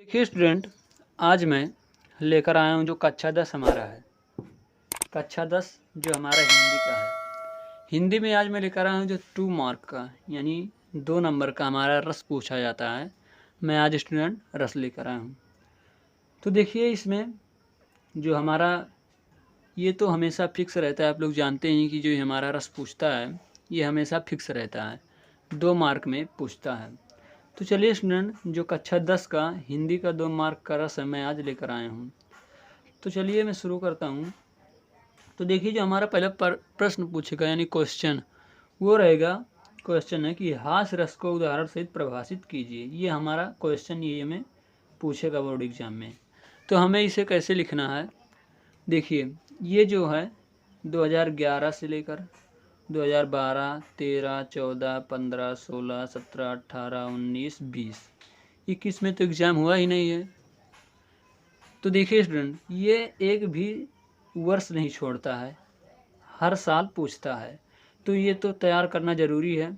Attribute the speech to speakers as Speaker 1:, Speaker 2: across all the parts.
Speaker 1: देखिए स्टूडेंट, आज मैं लेकर आया हूँ जो कक्षा 10 हमारा है। कक्षा 10 जो हमारा हिंदी का है। हिंदी में आज मैं लेकर आया हूँ जो 2 मार्क का यानी 2 नंबर का हमारा रस पूछा जाता है। मैं आज स्टूडेंट रस लेकर आया हूँ। तो देखिए इसमें जो हमारा ये तो हमेशा फिक्स रहता है। आप लोग जानते हैं कि जो ये हमारा रस पूछता है ये हमेशा फिक्स रहता है, 2 मार्क में पूछता है। तो चलिए स्टूडेंट, जो कक्षा 10 का हिंदी का 2 मार्क का रस है मैं आज लेकर आया हूँ। तो चलिए मैं शुरू करता हूँ। तो देखिए जो हमारा पहला प्रश्न पूछेगा यानी क्वेश्चन वो रहेगा। क्वेश्चन है कि हास्य रस को उदाहरण सहित परिभाषित कीजिए। ये हमारा क्वेश्चन ये हमें पूछेगा बोर्ड एग्जाम में। तो हमें इसे कैसे लिखना है, देखिए ये जो है 2011 से लेकर 2012, 13, 14, 15, 16, 17, 18, 19, 20, 21 में तो एग्ज़ाम हुआ ही नहीं है। तो देखिए स्टूडेंट, ये एक भी वर्ष नहीं छोड़ता है, हर साल पूछता है। तो ये तो तैयार करना ज़रूरी है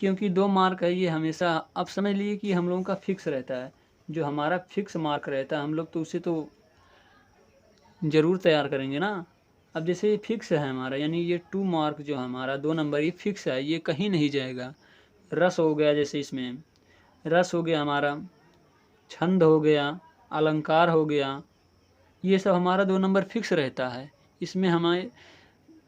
Speaker 1: क्योंकि 2 मार्क है ये हमेशा। अब समझ लीजिए कि हम लोगों का फिक्स रहता है, जो हमारा फिक्स मार्क रहता है हम लोग तो उसे तो ज़रूर तैयार करेंगे ना। अब जैसे ये फिक्स है हमारा यानी ये 2 मार्क जो हमारा 2 नंबर ये फिक्स है, ये कहीं नहीं जाएगा। रस हो गया, जैसे इसमें रस हो गया हमारा, छंद हो गया, अलंकार हो गया, ये सब हमारा 2 नंबर फिक्स रहता है।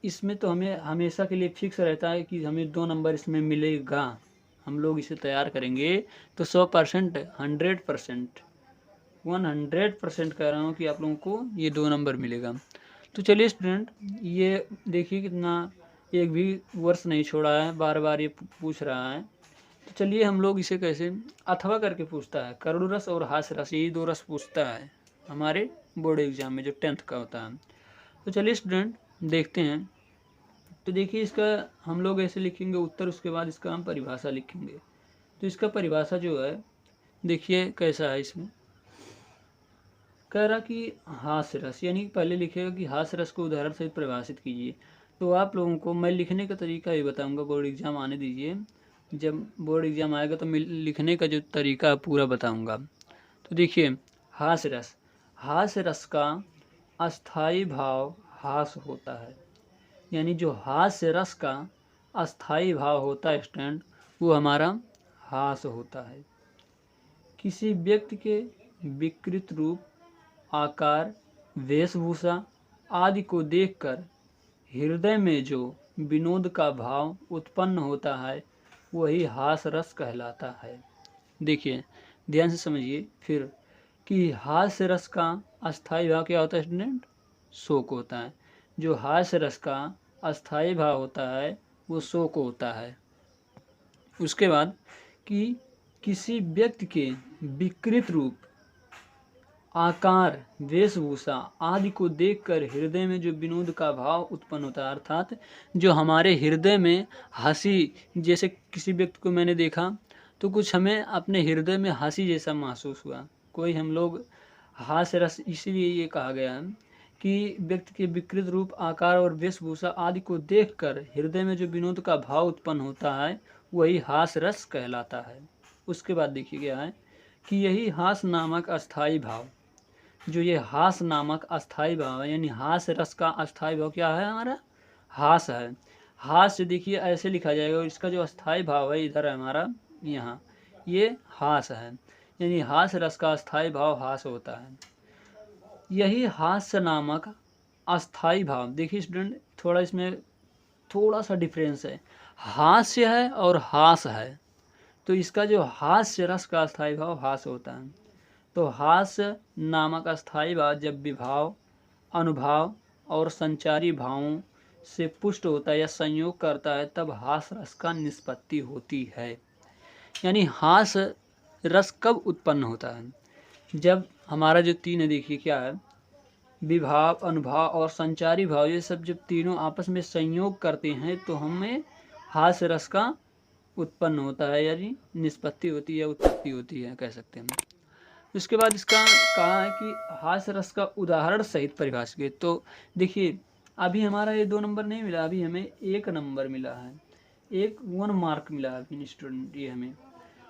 Speaker 1: इसमें तो हमें हमेशा के लिए फिक्स रहता है कि हमें 2 नंबर इसमें मिलेगा। हम लोग इसे तैयार करेंगे तो 100%, 100%, 100% कह रहा हूँ कि आप लोगों को ये 2 नंबर मिलेगा। तो चलिए स्टूडेंट, ये देखिए कितना एक भी वर्ष नहीं छोड़ा है, बार बार ये पूछ रहा है। तो चलिए हम लोग इसे कैसे अथवा करके पूछता है। करुण रस और हास्य रस, यही 2 रस पूछता है हमारे बोर्ड एग्जाम में जो 10th का होता है। तो चलिए स्टूडेंट देखते हैं। तो देखिए इसका हम लोग ऐसे लिखेंगे उत्तर, उसके बाद इसका हम परिभाषा लिखेंगे। तो इसका परिभाषा जो है देखिए कैसा है। इसमें कह रहा कि हास्य रस यानी पहले लिखेगा कि हास्य रस को उदाहरण सहित परिभाषित कीजिए। तो आप लोगों को मैं लिखने का तरीका भी बताऊंगा, बोर्ड एग्जाम आने दीजिए। जब बोर्ड एग्जाम आएगा तो मैं लिखने का जो तरीका पूरा बताऊंगा। तो देखिए हास्य रस का अस्थाई भाव हास होता है। यानी जो हास्य रस का अस्थाई भाव होता है स्टूडेंट, वो हमारा हास होता है। किसी व्यक्ति के विकृत रूप, आकार, वेशभूषा आदि को देखकर हृदय में जो विनोद का भाव उत्पन्न होता है वही हास रस कहलाता है। देखिए ध्यान से समझिए फिर कि हास्य रस का अस्थाई भाव क्या होता है स्टूडेंट, शोक होता है। जो हास्य रस का अस्थाई भाव होता है वो शोक होता है। उसके बाद कि किसी व्यक्ति के विकृत रूप, आकार, वेशभूषा आदि को देखकर हृदय में जो विनोद का भाव उत्पन्न होता है, अर्थात जो हमारे हृदय में हंसी, जैसे किसी व्यक्ति को मैंने देखा तो कुछ हमें अपने हृदय में हंसी जैसा महसूस हुआ। कोई हम लोग हास्य रस इसीलिए ये कहा गया है कि व्यक्ति के विकृत रूप, आकार और वेशभूषा आदि को देखकर हृदय में जो विनोद का भाव उत्पन्न होता है वही हास्य रस कहलाता है। उसके बाद देखिए क्या है कि यही हास नामक अस्थाई भाव, जो ये हास नामक अस्थाई भाव है यानी हास्य रस का अस्थाई भाव क्या है हमारा, हास है। हास्य देखिए ऐसे लिखा जाएगा और इसका जो अस्थाई भाव है इधर है हमारा, यहाँ ये हास है। यानी हास्य रस का अस्थाई भाव हास होता है। यही हास्य नामक अस्थाई भाव, देखिए स्टूडेंट थोड़ा इसमें थोड़ा सा डिफरेंस है, हास्य है और हास है। तो इसका जो हास्य रस का अस्थाई भाव हास होता है। तो हास्य नामक अस्थाई भाव जब विभाव, अनुभाव और संचारी भावों से पुष्ट होता है या संयोग करता है तब हास रस का निष्पत्ति होती है। यानी हास रस कब उत्पन्न होता है, जब हमारा जो 3 है देखिए क्या है, विभाव, अनुभाव और संचारी भाव, ये सब जब तीनों आपस में संयोग करते हैं तो हमें हास्य रस का उत्पन्न होता है यानी निष्पत्ति होती है, उत्पत्ति होती है कह सकते हैं। उसके बाद इसका कहा है कि हास्य रस का उदाहरण सहित परिभाषित। तो देखिए अभी हमारा ये 2 नंबर नहीं मिला, अभी हमें 1 नंबर मिला है, 1 मार्क मिला है अभी स्टूडेंट ये हमें।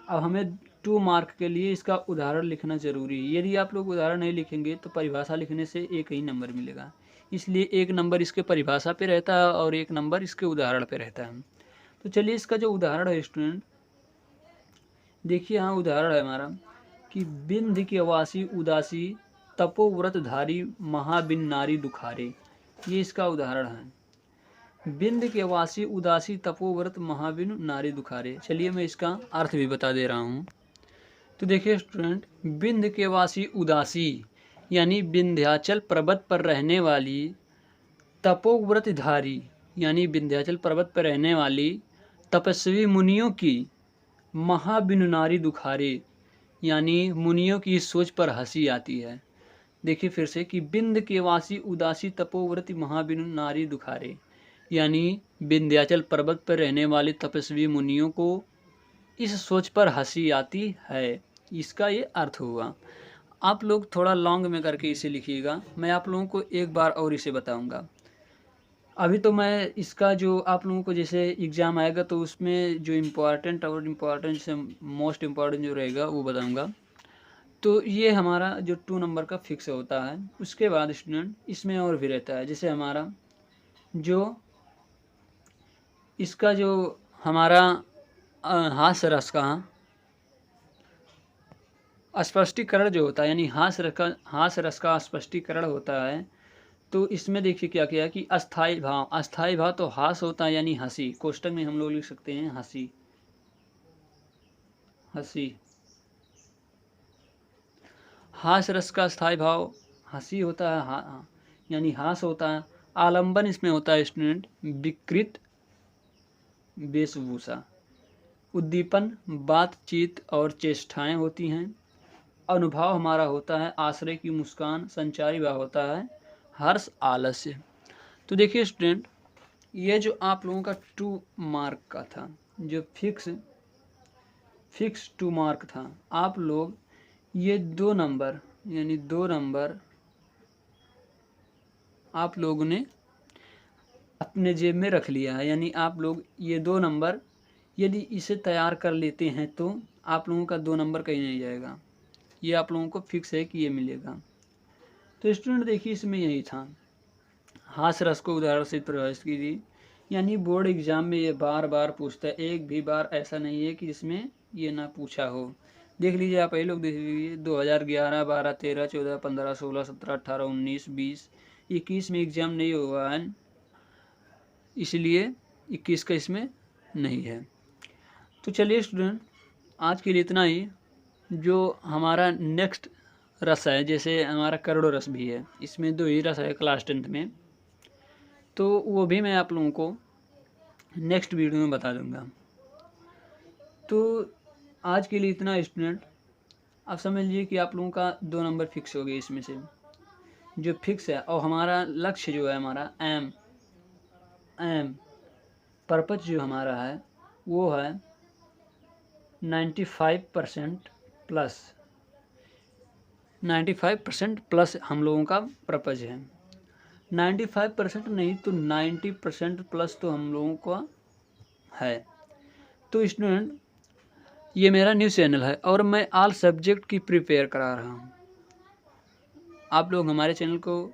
Speaker 1: अब हमें 2 मार्क के लिए इसका उदाहरण लिखना ज़रूरी है। यदि आप लोग उदाहरण नहीं लिखेंगे तो परिभाषा लिखने से एक ही नंबर मिलेगा, इसलिए 1 नंबर इसके परिभाषा पे रहता है और 1 नंबर इसके उदाहरण पे रहता है। तो चलिए इसका जो उदाहरण है स्टूडेंट, देखिए यहाँ उदाहरण है हमारा कि बिंद के वासी उदासी तपोव्रतधारी महाबिन नारी दुखारे, ये इसका उदाहरण है। बिंद के वासी उदासी तपोव्रत महाबिन नारी दुखारे। चलिए मैं इसका अर्थ भी बता दे रहा हूँ। तो देखिए स्टूडेंट, बिंद के वासी उदासी यानी विंध्याचल पर्वत पर रहने वाली, तपोव्रतधारी यानी विंध्याचल पर्वत पर रहने वाली तपस्वी मुनियों की, महाबिन नारी दुखारे यानी मुनियों की सोच पर हंसी आती है। देखिए फिर से कि बिंद के वासी उदासी तपोव्रति महाबिन नारी दुखारे यानी विंध्याचल पर्वत पर रहने वाले तपस्वी मुनियों को इस सोच पर हंसी आती है, इसका ये अर्थ हुआ। आप लोग थोड़ा लॉन्ग में करके इसे लिखिएगा, मैं आप लोगों को एक बार और इसे बताऊंगा। अभी तो मैं इसका जो आप लोगों को जैसे एग्ज़ाम आएगा तो उसमें जो इम्पोर्टेंट और इम्पोर्टेंट से मोस्ट इम्पॉर्टेंट जो रहेगा वो बताऊंगा। तो ये हमारा जो 2 नंबर का फिक्स होता है। उसके बाद स्टूडेंट इसमें और भी रहता है, जैसे हमारा जो इसका जो हमारा हास्य रस का स्पष्टीकरण जो होता है, यानी हास्य रस का स्पष्टीकरण होता है। तो इसमें देखिए क्या किया कि अस्थाई भाव, अस्थाई भाव तो हास होता है यानी हंसी, कोष्टक में हम लोग लिख सकते हैं हंसी, हंसी। हास रस का स्थायी भाव हंसी होता है, यानी हास होता है। आलंबन इसमें होता है स्टूडेंट विकृत वेशभूषा। उद्दीपन बातचीत और चेष्टाएं होती हैं। अनुभाव हमारा होता है आश्रय की मुस्कान। संचारी भाव होता है हर्ष आलस्य। तो देखिए स्टूडेंट, ये जो आप लोगों का 2 मार्क का था, जो फिक्स 2 मार्क था, आप लोग ये 2 नंबर यानी 2 नंबर आप लोगों ने अपने जेब में रख लिया है। यानी आप लोग ये 2 नंबर यदि इसे तैयार कर लेते हैं तो आप लोगों का 2 नंबर कहीं नहीं जाएगा, ये आप लोगों को फिक्स है कि ये मिलेगा। तो स्टूडेंट देखिए इसमें यही था, हास्य रस को उदाहरण से प्रयास कीजिए। यानी बोर्ड एग्जाम में ये बार बार पूछता है, एक भी बार ऐसा नहीं है कि जिसमें ये ना पूछा हो। देख लीजिए आप ही लोग देख लीजिए 2011, 12, 13, 14, 15, 16, 17, 18, 19, 20, 21 में एग्ज़ाम नहीं हुआ है, इसलिए 21 का इसमें नहीं है। तो चलिए स्टूडेंट, आज के लिए इतना ही। जो हमारा नेक्स्ट रस है, जैसे हमारा करोड़ों रस भी है, इसमें 2 ही रस है क्लास 10th में, तो वो भी मैं आप लोगों को नेक्स्ट वीडियो में बता दूंगा। तो आज के लिए इतना स्टूडेंट, आप समझ लीजिए कि आप लोगों का 2 नंबर फिक्स हो गए इसमें से, जो फिक्स है। और हमारा लक्ष्य जो है, हमारा एम पर्पज जो हमारा है वो है 95% प्लस। 95% प्लस हम लोगों का पर्पज है। 95% नहीं तो 90% प्लस तो हम लोगों का है। तो स्टूडेंट, ये मेरा न्यू चैनल है और मैं ऑल सब्जेक्ट की प्रिपेयर करा रहा हूँ। आप लोग हमारे चैनल को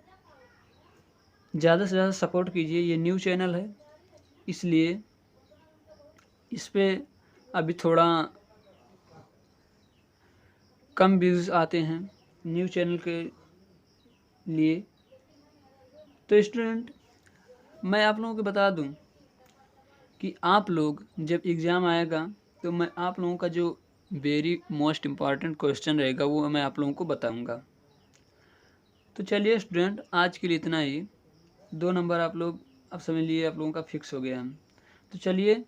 Speaker 1: ज़्यादा से ज़्यादा सपोर्ट कीजिए। ये न्यू चैनल है, इसलिए इस पर अभी थोड़ा कम व्यूज़ आते हैं न्यू चैनल के लिए। तो स्टूडेंट, मैं आप लोगों को बता दूं कि आप लोग जब एग्ज़ाम आएगा तो मैं आप लोगों का जो वेरी मोस्ट इम्पॉर्टेंट क्वेश्चन रहेगा वो मैं आप लोगों को बताऊंगा। तो चलिए स्टूडेंट, आज के लिए इतना ही। 2 नंबर आप लोग अब समझ लिए आप लोगों का फिक्स हो गया। तो चलिए,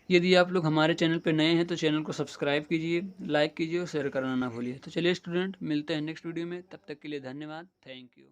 Speaker 1: यदि आप लोग हमारे चैनल पर नए हैं तो चैनल को सब्सक्राइब कीजिए, लाइक कीजिए और शेयर करना ना भूलिए। तो चलिए स्टूडेंट, मिलते हैं नेक्स्ट वीडियो में, तब तक के लिए धन्यवाद, थैंक यू।